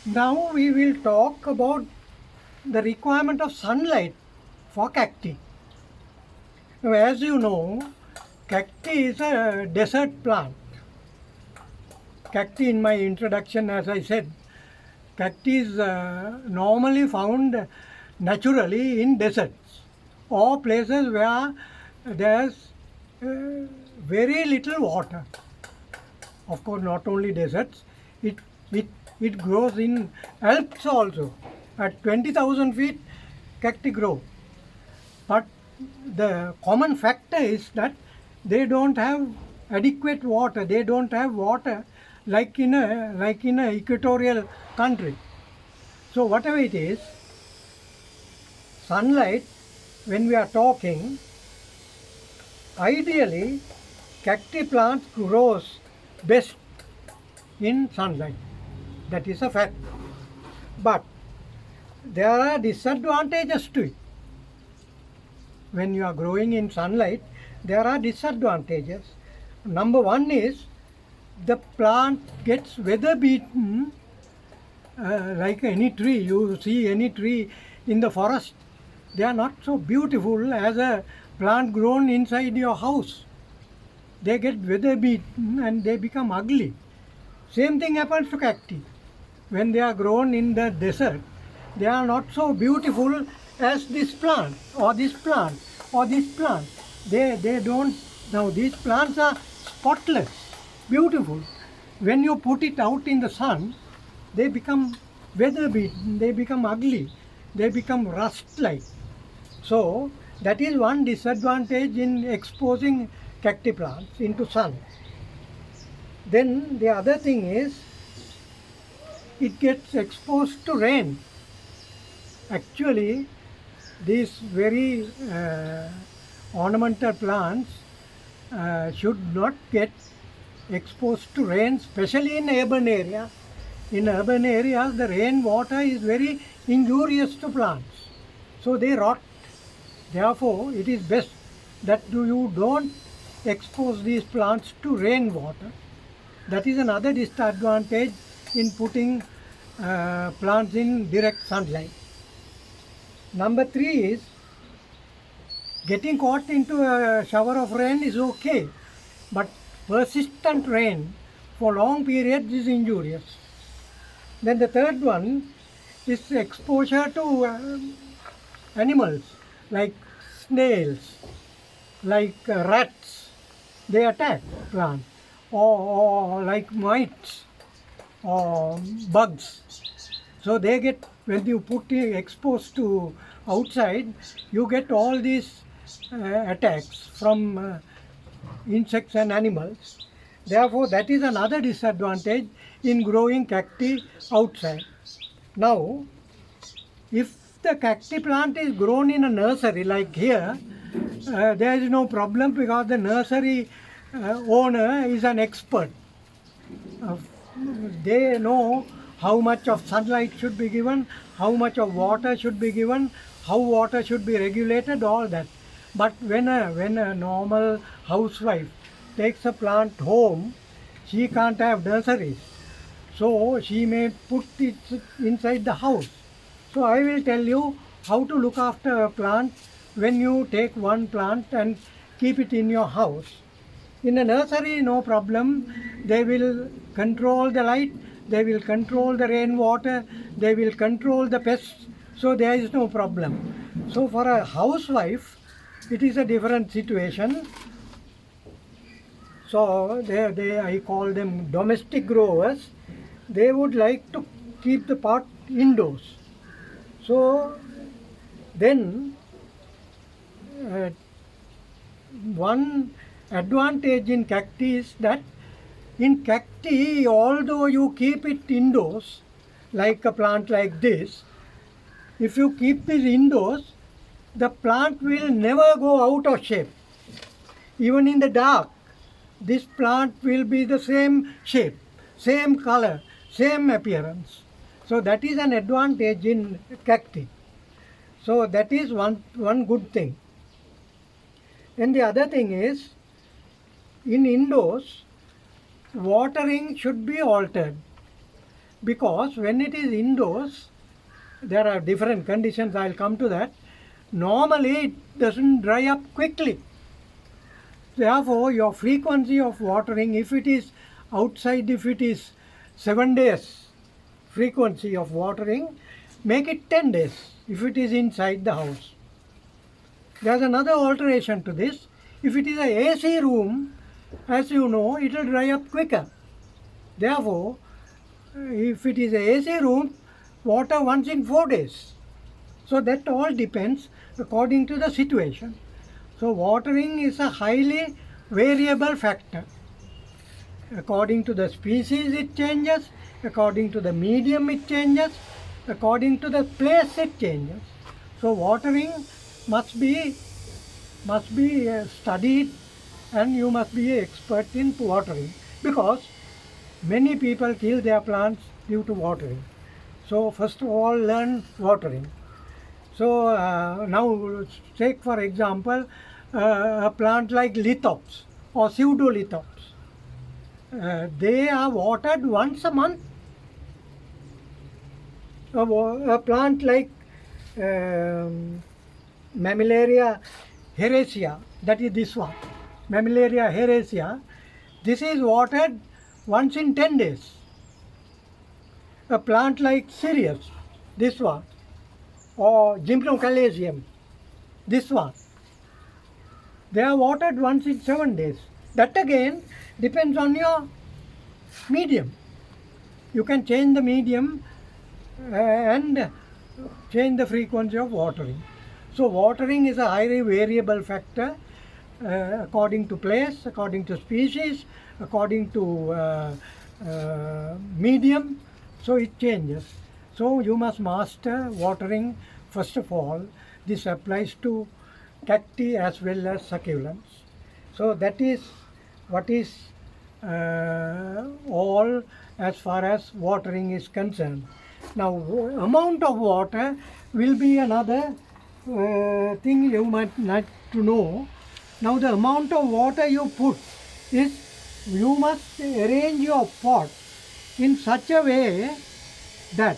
Now we will talk about the requirement of sunlight for cacti. Now, as you know, cacti is a desert plant. Cacti, in my introduction, as I said, cacti is normally found naturally in deserts or places where there's very little water. Of course, not only deserts, it, it, it grows in Alps also. At 20,000 feet, cacti grow. But the common factor is that they don't have adequate water. They don't have water like in a equatorial country. So whatever it is, sunlight, when we are talking, ideally cacti plants grows best in sunlight. That is a fact. But there are disadvantages to it. When you are growing in sunlight, there are disadvantages. Number one is the plant gets weather beaten like any tree. You see any tree in the forest, they are not so beautiful as a plant grown inside your house. They get weather beaten and they become ugly. Same thing happens to cacti. When they are grown in the desert, they are not so beautiful as this plant or this plant or this plant. They don't. Now these plants are spotless, beautiful. When you put it out in the sun, they become weather beaten, they become ugly, they become rust like. So that is one disadvantage in exposing cacti plants into sun. Then the other thing is it gets exposed to rain. Actually, these very ornamental plants should not get exposed to rain, especially in urban areas. In urban areas, the rainwater is very injurious to plants, so they rot. Therefore, it is best that you don't expose these plants to rainwater. That is another disadvantage in putting plants in direct sunlight. Number three is getting caught into a shower of rain is okay, but persistent rain for long periods is injurious. Then the third one is exposure to animals like snails, like rats. They attack plants, or like mites or bugs. So they get, when you put it exposed to outside, you get all these attacks from insects and animals. Therefore, that is another disadvantage in growing cacti outside. Now, if the cacti plant is grown in a nursery like here, there is no problem because the nursery owner is an expert. Uh, they know how much of sunlight should be given, how much of water should be given, how water should be regulated, all that. But when a normal housewife takes a plant home, she can't have nurseries. So she may put it inside the house. So I will tell you how to look after a plant when you take one plant and keep it in your house. In a nursery, no problem. They will control the light, they will control the rainwater, they will control the pests, so there is no problem. So for a housewife, it is a different situation. So I call them domestic growers. They would like to keep the pot indoors. So then uh, one advantage in cacti is that in cacti, although you keep it indoors, like a plant like this, if you keep this indoors, the plant will never go out of shape. Even in the dark, this plant will be the same shape, same color, same appearance. So that is an advantage in cacti. So that is one good thing. And the other thing is, in indoors, watering should be altered. because when it is indoors, there are different conditions, I'll come to that. Normally it doesn't dry up quickly. Therefore, your frequency of watering, if it is outside, if it is 7 days frequency of watering, make it 10 days if it is inside the house. There's another alteration to this. If it is a AC room, as you know, it will dry up quicker. Therefore, if it is a AC room, water once in 4 days. So that all depends according to the situation. So watering is a highly variable factor. According to the species it changes, according to the medium it changes, according to the place it changes. So watering must be studied, and you must be an expert in watering, because many people kill their plants due to watering. So first of all, learn watering. So now take for example a plant like lithops or pseudolithops. They are watered once a month. A plant like Mammillaria heracea, that is this one, Mammillaria heracea, this is watered once in 10 days. A plant like Cereus, this one, or Gymnocalcium, this one, they are watered once in 7 days. That again depends on your medium. You can change the medium and change the frequency of watering. So watering is a highly variable factor according to place, according to species, according to medium, so it changes. So you must master watering first of all. This applies to cacti as well as succulents. So that is what is all as far as watering is concerned. Now amount of water will be another thing you might like to know. Now the amount of water you put is, you must arrange your pot in such a way that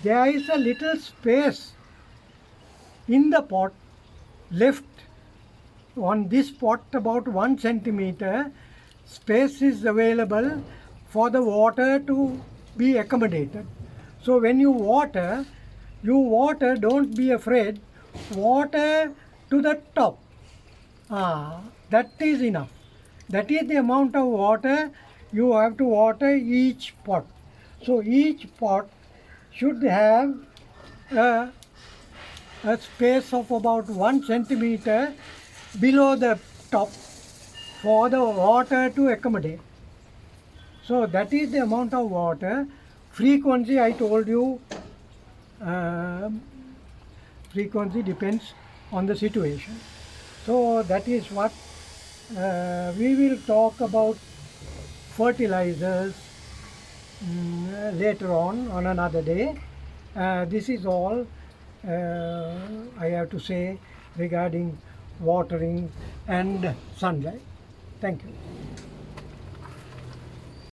there is a little space in the pot left. On this pot about 1 centimeter space is available for the water to be accommodated. So when you water, don't be afraid, water to the top. That is enough. That is the amount of water you have to water each pot. So each pot should have a space of about 1 centimeter below the top for the water to accommodate. So that is the amount of water. Frequency, I told you, frequency depends on the situation. So that is what we will talk about fertilizers later on another day. This is all I have to say regarding watering and sunlight. Thank you.